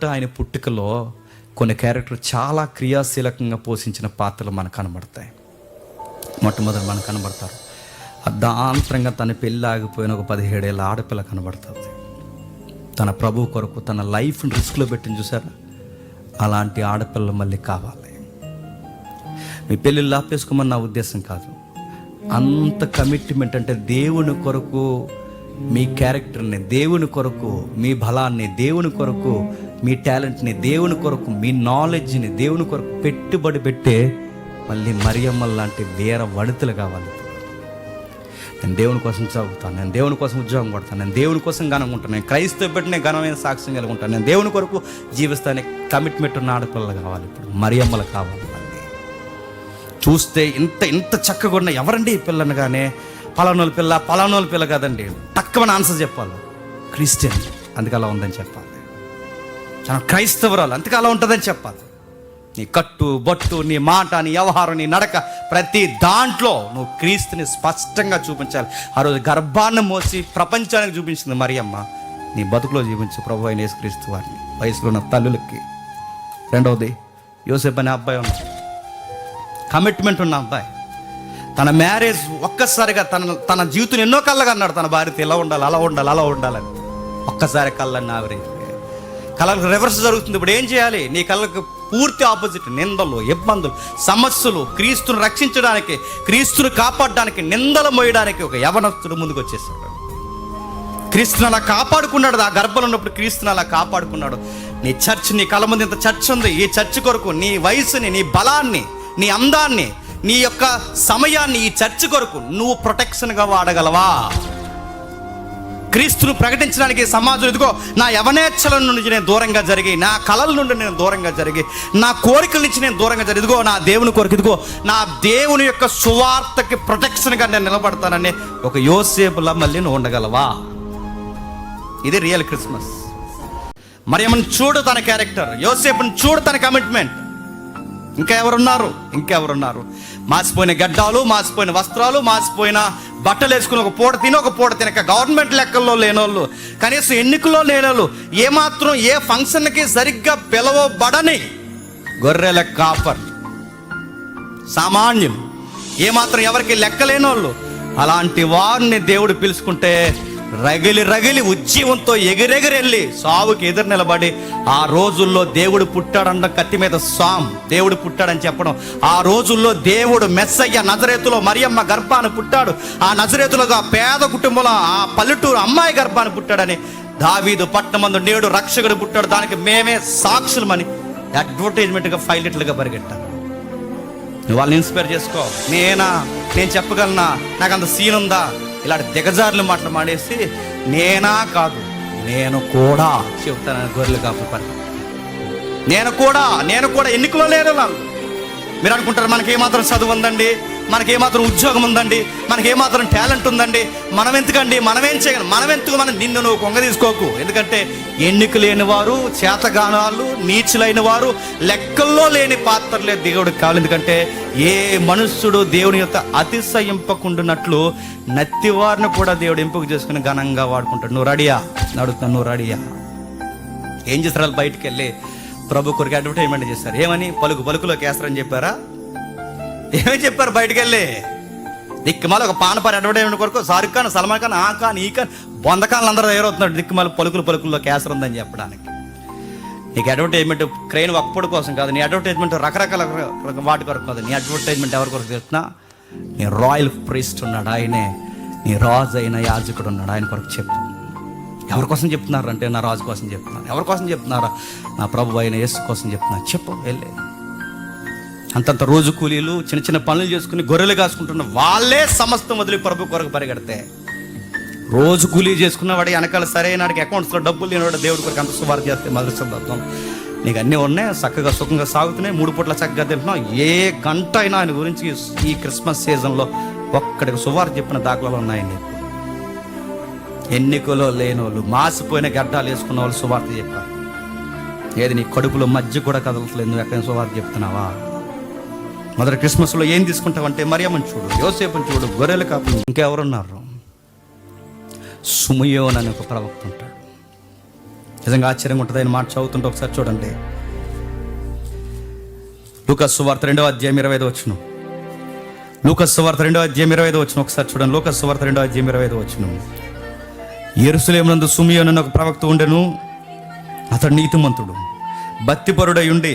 ఆయన పుట్టుకలో కొన్ని క్యారెక్టర్ చాలా క్రియాశీలకంగా పోషించిన పాత్రలు మనకు కనబడతాయి. మొట్టమొదటి మనకు కనబడతారు. అర్ధాంతరంగా తన పెళ్ళి ఆగిపోయిన ఒక 17 ఏళ్ళ ఆడపిల్ల కనబడుతుంది. తన ప్రభు కొరకు తన లైఫ్ని రిస్క్లో పెట్టింది చూసారా? అలాంటి ఆడపిల్ల మళ్ళీ కావాలి. మీ పెళ్ళిళ్ళు ఆపేసుకోమని నా ఉద్దేశం కాదు. అంత కమిట్మెంట్, అంటే దేవుని కొరకు మీ క్యారెక్టర్ని, దేవుని కొరకు మీ బలాన్ని, దేవుని కొరకు మీ టాలెంట్ని, దేవుని కొరకు మీ నాలెడ్జ్ని దేవుని కొరకు పెట్టుబడి పెట్టే మళ్ళీ మరియమ్మ లాంటి వీర వనితలు కావాలి. నేను దేవుని కోసం చదువుతాను, నేను దేవుని కోసం ఉద్యోగం కొడతాను, నేను దేవుని కోసం ఘనంగా ఉంటాను, నేను క్రైస్తవ పెట్టి నేను ఘనమైన సాక్ష్యం కలిగి ఉంటాను, నేను దేవుని కొరకు జీవిస్తాను. కమిట్మెంట్ ఉన్న ఆడపిల్లలు కావాలి. ఇప్పుడు మరియమ్మలు కావాలి. మళ్ళీ చూస్తే ఇంత చక్కగా ఉన్న ఎవరండి ఈ పిల్లని, కానీ పలానోళ్ళ పిల్ల కాదండి, తక్కువ ఆన్సర్ చెప్పాలి. క్రిస్టియన్ అందుకు అలా ఉందని చెప్పాలి. క్రైస్తవురాలు అందుకు అలా ఉంటుందని చెప్పాలి. నీ కట్టు బొట్టు, నీ మాట, నీ వ్యవహారం, నీ నడక, ప్రతి దాంట్లో నువ్వు క్రీస్తుని స్పష్టంగా చూపించాలి. ఆ రోజు గర్భాన్ని మోసి ప్రపంచానికి చూపించింది మరియమ్మ. నీ బతుకులో చూపించు ప్రభు అయిన యేసుక్రీస్తు వారిని. వయసులో ఉన్న తల్లులకి. రెండవది, యోసేపు అనే అబ్బాయి ఉన్నాడు, కమిట్మెంట్ ఉన్న అబ్బాయి. తన మ్యారేజ్ ఒక్కసారిగా తన జీవితం ఎన్నో కళ్ళగా అన్నాడు. తన భార్యతో ఇలా ఉండాలి, అలా ఉండాలి, అలా ఉండాలని. ఒక్కసారి కళ్ళని ఆవిరి కళ్ళకు రివర్స్ జరుగుతుంది. ఇప్పుడు ఏం చేయాలి? నీ కళ్ళకు పూర్తి ఆపోజిట్. నిందలు, ఇబ్బందులు, సమస్యలు. క్రీస్తును రక్షించడానికి, క్రీస్తును కాపాడడానికి, నిందలు మోయడానికి ఒక యవనస్తుడు ముందుకు వచ్చేసాడు. క్రీస్తుని అలా కాపాడుకున్నాడు. ఆ గర్భంలో ఉన్నప్పుడు క్రీస్తుని అలా కాపాడుకున్నాడు. నీ చర్చ్, నీ కళ్ళ ముందు ఇంత చర్చ్ ఉంది. ఈ చర్చ్ కొరకు నీ వయసుని, నీ బలాన్ని, నీ అందాన్ని, నీ యొక్క సమయాన్ని ఈ చర్చ్ కొరకు నువ్వు ప్రొటెక్షన్గా వాడగలవా? క్రీస్తును ప్రకటించడానికి సమాజం, ఇదిగో నా యవనేచ్ఛల నుండి నేను దూరంగా జరిగి, నా కళల నుండి నేను దూరంగా జరిగి, నా కోరికల నుంచి నేను దూరంగా జరిగి, ఇదిగో నా దేవుని కొరకు, ఇదిగో నా దేవుని యొక్క సువార్తకి ప్రొటెక్షన్గా నేను నిలబడతానని ఒక యోసేపులా మళ్ళీ నువ్వు ఉండగలవా? ఇది రియల్ క్రిస్మస్. మరియమ్మను చూడు తన క్యారెక్టర్, యోసేపుని చూడు తన కమిట్మెంట్. ఇంకెవరున్నారు? మాసిపోయిన గడ్డాలు, మాసిపోయిన వస్త్రాలు, మాసిపోయిన బట్టలు వేసుకుని ఒక పూట తిని ఒక పూట తినక, గవర్నమెంట్ లెక్కల్లో లేనోళ్ళు, కనీసం ఎన్నికల్లో లేనోళ్ళు, ఏమాత్రం ఏ ఫంక్షన్కి సరిగ్గా పిలవబడని గొర్రెల కాపర్, సామాన్యులు, ఏమాత్రం ఎవరికి లెక్కలేనోళ్ళు, అలాంటి వారిని దేవుడు పిలుచుకుంటే రగిలి ఉజ్జీవంతో ఎగిరెగిరెళ్ళి సావుకి ఎదురు నిలబడి, ఆ రోజుల్లో దేవుడు పుట్టాడన్న కత్తి మీద దేవుడు పుట్టాడని చెప్పడం, ఆ రోజుల్లో దేవుడు మెస్సయ్య నజరేతులో మరియమ్మ గర్భాన్ని పుట్టాడు, ఆ నజరేతులుగా పేద కుటుంబంలో ఆ పల్లెటూరు అమ్మాయి గర్భాన్ని పుట్టాడని, దావీదు పట్టణమందు నేడు రక్షకుడు పుట్టాడు, దానికి మేమే సాక్షులమని అడ్వర్టైజ్మెంట్గా ఫైలెట్లుగా పరిగెట్టాను. నువ్వు వాళ్ళని ఇన్స్పైర్ చేసుకో. నేను చెప్పగలనా? నాకు అంత సీన్ ఉందా? ఇలాంటి దిగజారులు మాటలు మాడేసి నేను కూడా చెప్తాను. గొర్రెలు కాపరి, నేను కూడా ఎన్నికలో లేరు. మీరు అనుకుంటారు మనకేమాత్రం చదువు ఉందండి, మనకేమాత్రం ఉద్యోగం ఉందండి, మనకేమాత్రం టాలెంట్ ఉందండి, మనం ఎందుకండి, మనమేం చేయగలం, నిన్ను నువ్వు కొంగ తీసుకోకు. ఎందుకంటే ఎన్నిక లేని వారు, చేతగానాలు, నీచులైన వారు, లెక్కల్లో లేని పాత్రలే దేవుడికి కావాలి. ఎందుకంటే ఏ మనుష్యుడు దేవుని యొక్క అతిశయింపకుండానట్లు నత్తివారిని కూడా దేవుడు ఎంపిక చేసుకుని ఘనంగా వాడుకుంటాడు. నువ్వు రెడీయా? అడుగుతాను, నువ్వు రెడీయా? ఏం చేస్తారు? వాళ్ళు బయటికి వెళ్ళి ప్రభు కొరకు అడ్వర్టైజ్మెంట్ చేస్తారు. ఏమని? పలుకులోకి వేస్తారని చెప్పారా? ఏమని చెప్పారు? బయటికి వెళ్ళి దిక్కుమాల ఒక పానపారి అడ్వర్టైజ్మెంట్ కొరకు షారుఖ్ ఖాన్, సల్మాన్ ఖాన్, ఆ ఖాన్, ఈ ఖాన్, బొందకాన్లు అందరూ తయారవుతున్నాడు దిక్కుమాల పలుకుల్లో క్యాసర్ ఉందని చెప్పడానికి. నీకు అడ్వర్టైజ్మెంట్ క్రెయిన్ ఒక్కడి కోసం కాదు, నీ అడ్వర్టైజ్మెంట్ రకరకాల వాటి కొరకు కాదు. నీ అడ్వర్టైజ్మెంట్ ఎవరి కొరకు చెప్తున్నా? నీ రాయల్ ప్రీస్ట్ ఉన్నాడు, ఆయనే నీ రాజు అయిన యాజకుడు ఉన్నాడు, ఆయన కొరకు చెప్పు. ఎవరి కోసం చెప్తున్నారు అంటే నా రాజు కోసం చెప్తున్నారు. ఎవరి కోసం చెప్తున్నారా? నా ప్రభు అయిన యేసు కోసం చెప్తున్నారు. చెప్పు, వెళ్ళే. అంతంత రోజు కూలీలు చిన్న పనులు చేసుకుని గొర్రెలు కాసుకుంటున్న వాళ్ళే సమస్తం వదిలి ప్రభు కొరకు పరిగెడితే, రోజు కూలీ చేసుకున్న వాడి వెనకాల సరైన అకౌంట్స్లో డబ్బులు లేనివాడు దేవుడి కొరకు అంత సువార్త చేస్తే మొదటి శబ్దత్వం. నీకు అన్నీ ఉన్నాయి, చక్కగా సుఖంగా సాగుతున్నాయి, 3 పూట్ల చక్కగా తింటున్నావు. ఏ గంట అయినా ఆయన గురించి ఈ క్రిస్మస్ సీజన్లో ఒక్కడికి సువార్త చెప్పిన దాఖలాలు ఉన్నాయి. నీకు ఎన్నికలో లేనోళ్ళు, మాసిపోయిన గడ్డాలు వేసుకున్న వాళ్ళు సువార్త చెప్పారు. ఏది నీ కడుపులో మధ్య కూడా కదలట్లేదు, నువ్వు ఎక్కడ సువార్త చెప్తున్నావా? మొదటి క్రిస్మస్లో ఏం తీసుకుంటావంటే మరియమ్మని చూడు, యోసేపుని చూడు, గొర్రెలు కాపు. ఇంకెవరున్నారు? సుమయోన్ అని ఒక ప్రవక్త ఉంటాడు. నిజంగా ఆశ్చర్యంగా ఉంటుంది. ఆయన మాట చదువుతుంటే ఒకసారి చూడండి. లూకాసు సువార్త 2వ అధ్యాయం 25వ వచనం. లూకాసు సువార్త 2వ అధ్యాయం 25వ వచనం ఒకసారి చూడండి. లూకాసు సువార్త 2వ అధ్యాయం 25వ వచనం. యెరూషలేమునందు సిమియోను అనే ఒక ప్రవక్త ఉండెను. అతడు నీతిమంతుడు, భక్తిపరుడై ఉండి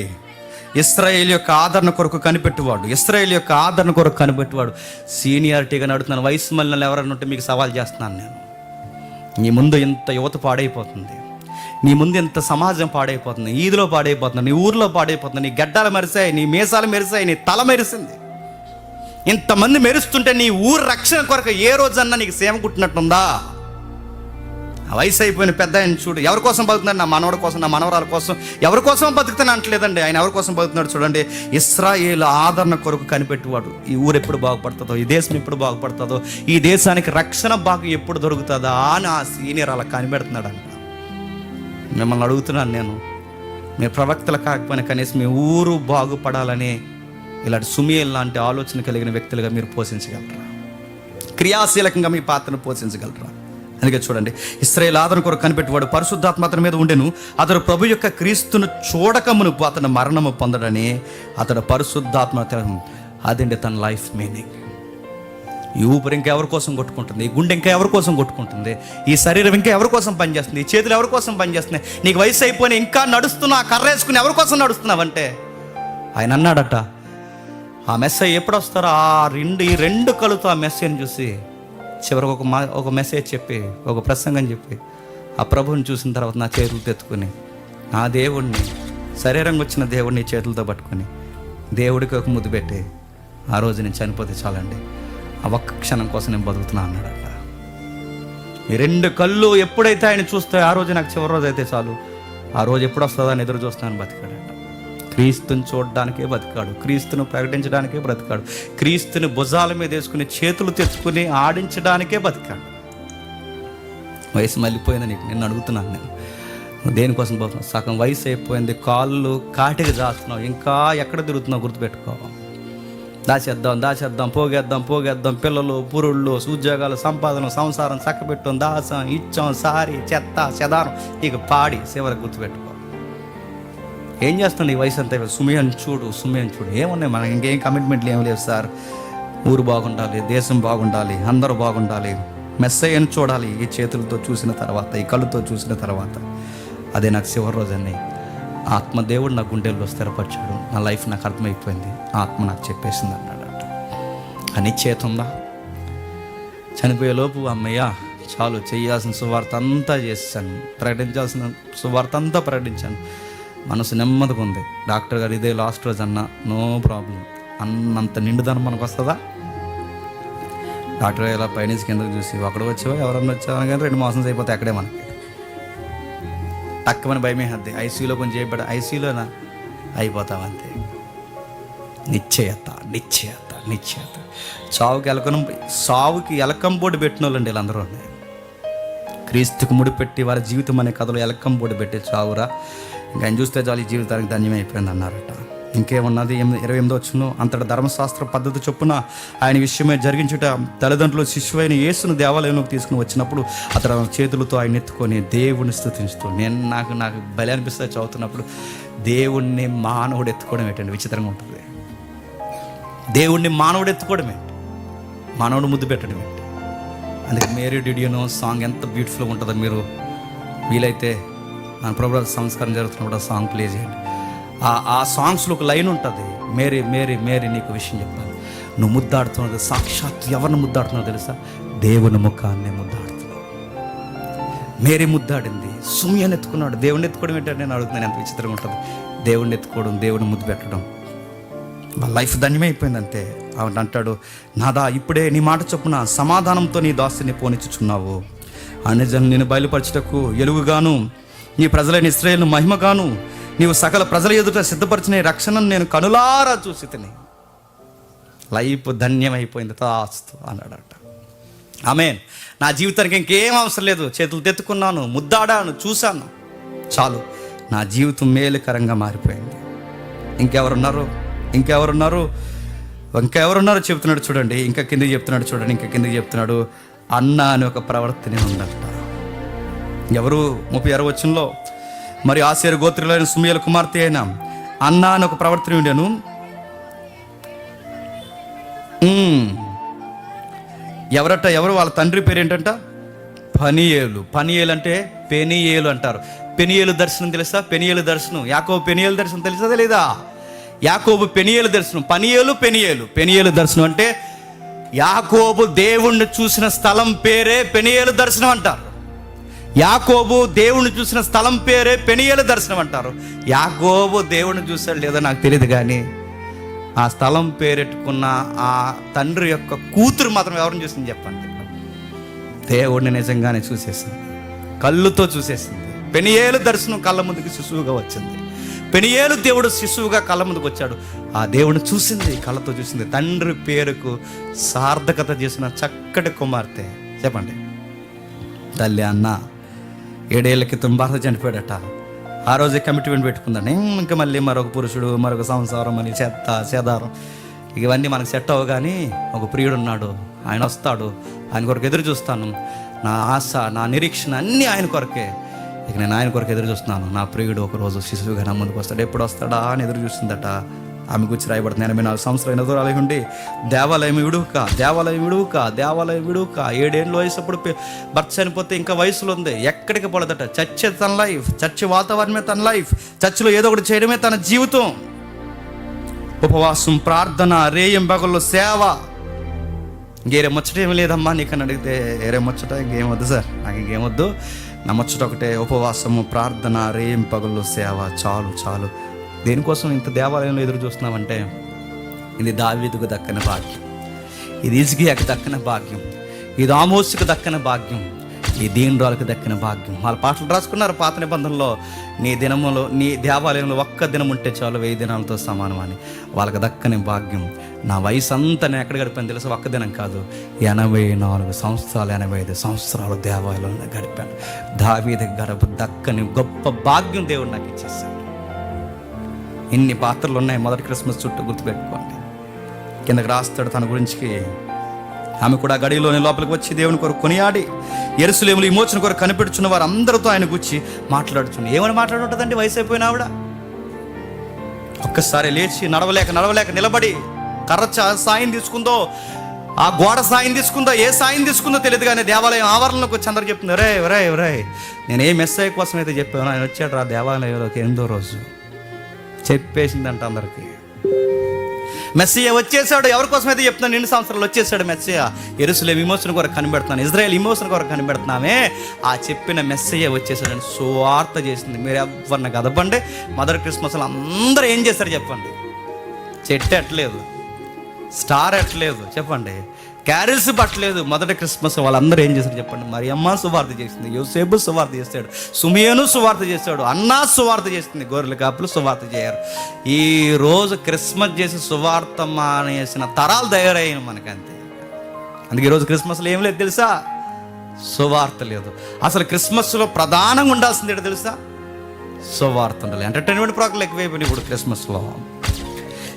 ఇశ్రాయేలు యొక్క ఆదరణ కొరకు కనిపెట్టువాడు. ఇశ్రాయేలు యొక్క ఆదరణ కొరకు కనిపెట్టువాడు. సీనియారిటీగా నడుతున్నాను. వయసు మళ్ళీ ఎవరైనా ఉంటే మీకు సవాల్ చేస్తున్నాను నేను. నీ ముందు ఇంత యువత పాడైపోతుంది, నీ ముందు ఇంత సమాజం పాడైపోతుంది, ఈదులో పాడైపోతుంది, నీ ఊర్లో పాడైపోతుంది, నీ గడ్డాలు మెరిసాయి, నీ మీసాలు మెరిసాయి, నీ తల మెరిసింది. ఇంతమంది మెరుస్తుంటే నీ ఊరు రక్షణ కొరకు ఏ రోజన్నా నీకు సేవ కుట్టినట్టుందా? ఆ వయసు అయిపోయిన పెద్ద ఆయన చూడు, ఎవరి కోసం బతుకుతున్నాడు? నా మనవడి కోసం, నా మనవరాల కోసం. ఎవరి కోసం బతుకుతాను అంటలేదండి ఆయన. ఎవరి కోసం బతుకుతున్నాడు చూడండి. ఇశ్రాయేలు ఆదరణ కొరకు కనిపెట్టువాడు. ఈ ఊరు ఎప్పుడు బాగుపడుతుందో, ఈ దేశం ఎప్పుడు బాగుపడుతుందో, ఈ దేశానికి రక్షణ భాగం ఎప్పుడు దొరుకుతుందా అని ఆ సీనియర్ అలా కనిపెడుతున్నాడంట. మిమ్మల్ని అడుగుతున్నాను నేను, మీ ప్రవక్తలు కాకపోయినా కనీసం మీ ఊరు బాగుపడాలని ఇలాంటి సుమియేల్ లాంటి ఆలోచన కలిగిన వ్యక్తులుగా మీరు పోషించగలరా? క్రియాశీలకంగా మీ పాత్రను పోషించగలరా? అందుకే చూడండి, ఇశ్రాయేలు ఆదరణ కొరకు కనిపెట్టువాడు పరిశుద్ధాత్మ అతని మీద ఉండెను. అతడు ప్రభు యొక్క క్రీస్తును చూడకమునుపు అతను మరణము పొందడని అతడు పరిశుద్ధాత్మ. అదండి తన లైఫ్ మీనింగ్. ఈ ఊపిరి ఇంకా ఎవరి కోసం కొట్టుకుంటుంది? ఈ గుండె ఇంకా ఎవరి కోసం కొట్టుకుంటుంది? ఈ శరీరం ఇంకా ఎవరి కోసం పనిచేస్తుంది? ఈ చేతులు ఎవరి కోసం పనిచేస్తున్నాయి? నీకు వయసు అయిపోయినా ఇంకా నడుస్తున్నా, కర్ర వేసుకుని ఎవరి కోసం నడుస్తున్నావంటే ఆయన అన్నాడట, ఆ మెసేజ్ ఎప్పుడు వస్తారో ఈ రెండు కలుతో ఆ మెసేజ్ని చూసి చివరికి ఒక మెసేజ్ చెప్పి, ఒక ప్రసంగం చెప్పి, ఆ ప్రభువుని చూసిన తర్వాత నా చేతులు తెచ్చుకొని నా దేవుడిని, శరీరంగా వచ్చిన దేవుడిని చేతులతో పట్టుకొని దేవుడికి ఒక ముద్దు పెట్టి, ఆ రోజు నేను చనిపోతే చాలండి, ఆ ఒక్క క్షణం కోసం నేను బతుకుతున్నా అన్నాడట. ఈ రెండు కళ్ళు ఎప్పుడైతే ఆయన చూస్తే ఆ రోజు నాకు చివరి రోజు అయితే చాలు, ఆ రోజు ఎప్పుడు వస్తుందో అని ఎదురు చూస్తానని బతికాడట. క్రీస్తుని చూడడానికే బతికాడు, క్రీస్తును ప్రకటించడానికే బ్రతికాడు, క్రీస్తుని భుజాల మీద వేసుకుని చేతులు తెచ్చుకుని ఆడించడానికే బతికాడు. వయసు మళ్ళీపోయింది నీకు, నేను అడుగుతున్నాను, నేను దేనికోసం పోతున్నావు? సగం వయసు అయిపోయింది, కాళ్ళు కాటికి దాస్తున్నావు, ఇంకా ఎక్కడ తిరుగుతున్నావు గుర్తుపెట్టుకో. దాచేద్దాం, పోగేద్దాం, పిల్లలు, పురుళ్ళు, ఉద్యోగాలు, సంపాదన, సంసారం చక్కబెట్టాం, దాసం, ఇచ్చాం, సారి, చెత్త, చెదారం, ఇక పాడి చివరికి గుర్తుపెట్టుకో. ఏం చేస్తుంది ఈ వయసు అంతా? సుమయాన్ని చూడు. ఏమున్నాయి మనకి? ఇంకేం కమిట్మెంట్లు ఏం లేవు సార్. ఊరు బాగుండాలి, దేశం బాగుండాలి, అందరూ బాగుండాలి, మెస్సయ్యను చూడాలి. ఈ చేతులతో చూసిన తర్వాత, ఈ కళ్ళుతో చూసిన తర్వాత, అదే నాకు చివరి రోజని ఆత్మదేవుడు నా గుండెల్లో స్థిరపరిచాడు. నా లైఫ్ నాకు అర్థమైపోయింది, ఆత్మ నాకు చెప్పేసింది అన్నాడట. అని చేతుందా? చనిపోయేలోపు అమ్మయ్య చాలు, చేయాల్సిన సువార్త అంతా చేశాను, ప్రకటించాల్సిన సువార్త అంతా ప్రకటించాను, మనసు నెమ్మదిగా ఉంది. డాక్టర్ గారు ఇదే లాస్ట్ రోజు అన్నా, నో ప్రాబ్లం అన్నంత నిండుదనం మనకు వస్తుందా? డాక్టర్ ఇలా పైనుంచి కిందకు చూసి ఒకడు వచ్చావా ఎవరన్నా వచ్చావా కానీ 2 మాసాలు అయిపోతే అక్కడే మనకి టక్కుమని భయమే హద్ది. ఐసీయూలో కొంచెం చేయబడి ఐసీయూలోనా అయిపోతామంతే. నిశ్చయత. సావుకి ఎలకం బోర్డు పెట్టిన వాళ్ళండి వీళ్ళందరూ. క్రీస్తుకు ముడిపెట్టి వారి జీవితం అనే కథలో ఎలకం బోర్డు పెట్టి చావురా, ఇంకా ఆయన చూస్తే చాలు ఈ జీవితానికి ధన్యమైపోయింది అన్నారట. ఇంకేమున్నది? 28వ వచనం. అంతటా ధర్మశాస్త్ర పద్ధతి చొప్పున ఆయన విషయమే జరిగించుట తల్లిదండ్రులు శిశువైన యేసును దేవాలయంలోకి తీసుకుని వచ్చినప్పుడు అతడు చేతులతో ఆయన ఎత్తుకొని దేవుణ్ణి స్తుతించుతూ, నాకు బలి అనిపిస్తుంది చదువుతున్నప్పుడు, దేవుణ్ణి మానవుడు ఎత్తుకోవడం ఏంటండి? విచిత్రంగా ఉంటుంది. దేవుణ్ణి మానవుడు ఎత్తుకోవడం ఏంటి? మానవుడు ముద్దు పెట్టడం ఏంటి? అందుకే Mary did you know song ఎంత బ్యూటిఫుల్గా ఉంటుందో, మీరు వీలైతే మన ప్రభు సంస్కారం జరుగుతున్నప్పుడు ఆ సాంగ్ ప్లే చేయండి. ఆ సాంగ్స్లో ఒక లైన్ ఉంటుంది, మేరీ మేరీ మేరీ నీకు విషయం చెప్పాలి, నువ్వు ముద్దాడుతున్నావు, సాక్షాత్ ఎవరిని ముద్దాడుతున్నావు తెలుసా? దేవుని ముఖాన్ని ముద్దాడుతున్నావు. మేరీ ముద్దాడింది, సుమియాన్ని ఎత్తుకున్నాడు. దేవుణ్ణి ఎత్తుకోవడం ఏంటంటే నేను అడుగుతున్నాను, ఎంత విచిత్రంగా ఉంటుంది. దేవుణ్ణి ఎత్తుకోవడం, దేవుని ముద్దు పెట్టడం, వాళ్ళ లైఫ్ ధన్యమైపోయింది అంతే. ఆవిడ అంటాడు, నాదా ఇప్పుడే నీ మాట చొప్పున సమాధానంతో నీ దాసుని పోనిచ్చుచున్నావు, అన్యజనులు నేను బయలుపరచుటకు ఎలుగుగాను, నీ ప్రజలైన ఇశ్రాయేలును మహిమగాను, నీవు సకల ప్రజల ఎదుట సిద్ధపరిచిన రక్షణను నేను కనులారా చూసి తిని. లైఫ్ ధన్యమైపోయింది తాస్తు అన్నాడట. ఆమేన్. నా జీవితానికి ఇంకేం అవసరం లేదు, చేతులు తెత్తుకున్నాను, ముద్దాడాను, చూశాను, చాలు, నా జీవితం మేలుకరంగా మారిపోయింది. ఇంకెవరున్నారు చెప్తున్నాడు చూడండి. ఇంకా కిందకి చెప్తున్నాడు, అన్న అని ఒక ప్రవర్తన ఉందట. ఎవరు? 36వ వచనంలో మరియు ఆసేరు గోత్రులైన సుమియేలు కుమార్తె అయిన అన్నా అని ఒక ప్రవర్తన ఉండేను. ఎవరు వాళ్ళ తండ్రి పేరు ఏంటంట? పనియేలు. పనియేలు అంటే పెనియేలు అంటారు. పెనియేలు దర్శనం తెలుసా? పెనియేలు దర్శనం, యాకోబు పెనియేలు దర్శనం తెలుసా తెలీదా? యాకోబు పెనియేలు దర్శనం, పెనియేలు దర్శనం అంటే యాకోబు దేవుణ్ణి చూసిన స్థలం పేరే పెనియేలు దర్శనం అంటారు. యాకోబు దేవుణ్ణి చూసిన స్థలం పేరే పెనియేలు దర్శనం అంటారు. యాకోబు దేవుణ్ణి చూసాడు లేదో నాకు తెలియదు, కానీ ఆ స్థలం పేరెట్టుకున్న ఆ తండ్రి యొక్క కూతురు మాత్రం ఎవరిని చూసింది చెప్పండి? దేవుడిని నిజంగానే చూసేసింది, కళ్ళుతో చూసేసింది. పెనియేలు దర్శనం కళ్ళ ముందుకు శిశువుగా వచ్చింది. పెనియేలు దేవుడు శిశువుగా కళ్ళ ముందుకు వచ్చాడు. ఆ దేవుడిని చూసింది, కళ్ళతో చూసింది. తండ్రి పేరుకు సార్థకత చేసిన చక్కటి కుమార్తె చెప్పండి. తల్లి అన్న 7 ఏళ్ల క్రితం భర్త చనిపోయాడట. ఆ రోజే కమిట్మెంట్ పెట్టుకుందండి, ఇంకా మళ్ళీ మరొక పురుషుడు, మరొక సంసారం అని సేదారం ఇవన్నీ మనకు సెట్ అవ్వ. కానీ ఒక ప్రియుడు ఉన్నాడు, ఆయన వస్తాడు, ఆయన కొరకు ఎదురు చూస్తాను. నా ఆశ, నా నిరీక్షణ అన్నీ ఆయన కొరకే. ఇక నేను ఆయన కొరకు ఎదురు చూస్తున్నాను. నా ప్రియుడు ఒకరోజు శిశువుగా నా ముందుకు వస్తాడు, ఎప్పుడు వస్తాడా అని ఎదురు చూస్తుందట. ఆమె గురించి రాయబడుతుంది 84 సంవత్సరాలు ఎదురాలి ఉండి దేవాలయం విడుక 7 ఏళ్ళు వయసు భర్త చనిపోతే ఇంకా వయసులో ఉంది, ఎక్కడికి పడదట. చర్చే తన లైఫ్, చర్చి వాతావరణమే తన లైఫ్, చర్చిలో ఏదో ఒకటి చేయడమే తన జీవితం. ఉపవాసం, ప్రార్థన, రేయం బగల్లో సేవ. ఇంకేరే ముచ్చట ఏమి లేదమ్మా నీకని అడిగితే, ఏరే ముచ్చట ఇంకేమొద్దు సార్, నాకు ఇంకేమొద్దు, నా ముచ్చట ఒకటే, ఉపవాసము, ప్రార్థన, రేయం పగల్లో సేవ, చాలు. దేనికోసం ఇంత దేవాలయంలో ఎదురు చూస్తున్నామంటే, ఇది దావీదుకు దక్కని భాగ్యం, ఇది హిజ్కియాకు దక్కని భాగ్యం, ఇది ఆమోసుకు దక్కని భాగ్యం, ఈ దీనురాలకు దక్కిన భాగ్యం. వాళ్ళ పాటలు రాసుకున్నారు పాత నిబంధనలో, నీ దినములో, నీ దేవాలయంలో ఒక్క దినం ఉంటే చాలు 1000 దినాలతో సమానం అని. వాళ్ళకి దక్కని భాగ్యం. నా వయసు అంతా నేను ఎక్కడ గడిపాను తెలుసు? ఒక్క దినం కాదు, 84 సంవత్సరాలు, 85 సంవత్సరాలు దేవాలయంలో గడిపాను. దావీదు గడప దక్కని గొప్ప భాగ్యం దేవుడు నాకు ఇచ్చేసాడు. ఇన్ని పాత్రలు ఉన్నాయి మొదటి క్రిస్మస్ చుట్టూ, గుర్తుపెట్టుకోండి. కిందకి రాస్తాడు తన గురించి. ఆమె కూడా గడిలోని లోపలికి వచ్చి దేవుని కొరకు కొనియాడి యెరూషలేములో విమోచన కొరకు కనిపెడుచున్న వారు అందరితో ఆయన గురించి మాట్లాడుచుంది. ఏమని మాట్లాడుంటుందండి? వయసు అయిపోయిన ఆవిడ ఒక్కసారి లేచి నడవలేక నిలబడి కర్ర సాయం తీసుకుందో, ఆ గోడ సాయం తీసుకుందో, ఏ సాయం తీసుకుందో తెలియదు, కానీ దేవాలయం ఆవరణలోకి వచ్చి అందరూ చెప్తుంది, రే నేను ఏ మెస్సయ్య కోసం అయితే చెప్పాను, ఆయన వచ్చాడు రా దేవాలయంలోకి 8వ రోజు. చెప్పేసిందంట అందరికీ. మెస్సియా వచ్చేసాడు. ఎవరి కోసం అయితే చెప్తున్నాను, 2 సంవత్సరాలు వచ్చేసాడు మెస్సియా. యెరూషలేము విమోచన కొరకు కనిపెడుతున్నాను, ఇజ్రాయెల్ విమోచన కొరకు కనిపెడుతున్నామే. ఆ చెప్పిన మెస్సియా వచ్చేసాడని సువార్త చేసింది. మీరు ఎవరిని కదపండి, మొదటి క్రిస్మస్లో అందరూ ఏం చేశారు చెప్పండి? చెట్టు ఎట్టలేదు, స్టార్ ఎట్టలేదు చెప్పండి, క్యారిల్స్ పట్టలేదు. మొదటి క్రిస్మస్ వాళ్ళందరూ ఏం చేశారు చెప్పండి? మరియమ్మ సువార్త చేసింది, యోసేపు సువార్త చేశాడు, సుమియేను సువార్త చేశాడు, అన్నా సువార్త చేసింది, గొర్రెల కాపులు సువార్త చేయరు. ఈ రోజు క్రిస్మస్ చేసి సువార్త మానేసిన తరాలు తయారయ్యాయి మనకంతే. అందుకే ఈరోజు క్రిస్మస్లో ఏం లేదు తెలుసా? సువార్త లేదు. అసలు క్రిస్మస్లో ప్రధానంగా ఉండాల్సింది ఏంటో తెలుసా? సువార్త ఉండాలి. ఎంటర్టైన్మెంట్ ప్రోగ్రాంలు ఎక్కువైపోయినాయి ఇప్పుడు క్రిస్మస్లో.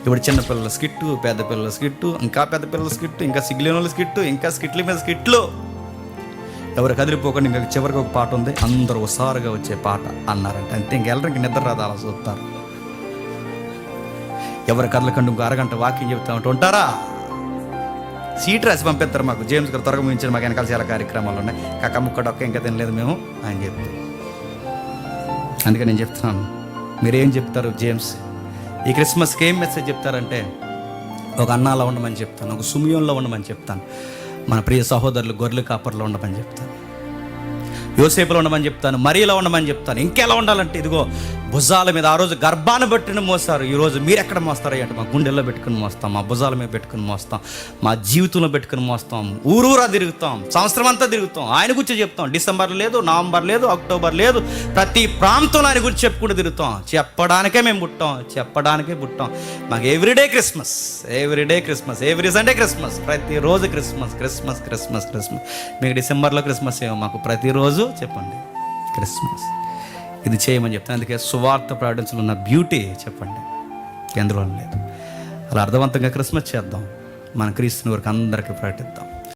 ఇప్పుడు చిన్నపిల్లల స్కిట్టు, పెద్ద పిల్లల స్కిట్టు, ఇంకా పెద్ద పిల్లల స్కిట్టు, ఇంకా సిగ్గులేని స్కిట్టు, ఇంకా స్కిట్ల మీద స్కిట్లు. ఎవరు కదిలిపోకుండా ఇంకా చివరికి ఒక పాట ఉంది, అందరూ ఒకసారిగా వచ్చే పాట అన్నారంటే అంతే. ఇంకెళ్ళరికి నిద్ర రాదు, అలా చూస్తారు. ఎవరి కదలకండి ఇంకో అరగంట వాకింగ్ చెప్తా ఉంటారా? సీట్ రాసి పంపిస్తారు మాకు. జేమ్స్ గారు త్వరగా ముగించారు, మాకు వెనకాల చాలా కార్యక్రమాలు ఉన్నాయి. కాక ముక్కడొక్క ఇంకా తినలేదు మేము ఆయన చెప్తారు. అందుకే నేను చెప్తున్నాను, మీరేం చెప్తారు? జేమ్స్ ఈ క్రిస్మస్కి ఏం మెసేజ్ చెప్తారంటే, ఒక అన్నాలో ఉండమని చెప్తాను, ఒక సుమియోన్లో ఉండమని చెప్తాను, మన ప్రియ సహోదరులు గొర్రెల కాపర్లో ఉండమని చెప్తాను, యోసేపులో ఉండమని చెప్తాను, మరియలో ఉండమని చెప్తాను. ఇంకెలా ఉండాలంటే, ఇదిగో భుజాల మీద ఆ రోజు గర్భాన్ని బట్టిన మోస్తారు, ఈరోజు మీరు ఎక్కడ మోస్తారో అంటే మా గుండెల్లో పెట్టుకుని మోస్తాం, మా భుజాల మీద పెట్టుకుని మోస్తాం, మా జీవితంలో పెట్టుకుని మోస్తాం, ఊరూరా తిరుగుతాం, సంవత్సరం అంతా తిరుగుతాం, ఆయన గురించి చెప్తాం. డిసెంబర్ లేదు, నవంబర్ లేదు, అక్టోబర్ లేదు, ప్రతి ప్రాంతంలో ఆయన గురించి చెప్పుకుంటూ తిరుగుతాం. చెప్పడానికే మేము పుట్టాం. మాకు everyday Christmas, every Sunday Christmas, ప్రతిరోజు క్రిస్మస్. మీకు డిసెంబర్లో క్రిస్మస్ ఏమో, మాకు ప్రతిరోజు చెప్పండి క్రిస్మస్. ఇది చేయమని చెప్తాను. అందుకే సువార్త ప్రకటించడంలో ఉన్న బ్యూటీ చెప్పండి కేంద్రంలో లేదు. అలా అర్థవంతంగా క్రిస్మస్ చేద్దాం, మన క్రీస్తుని వరకు అందరికీ ప్రకటిద్దాం.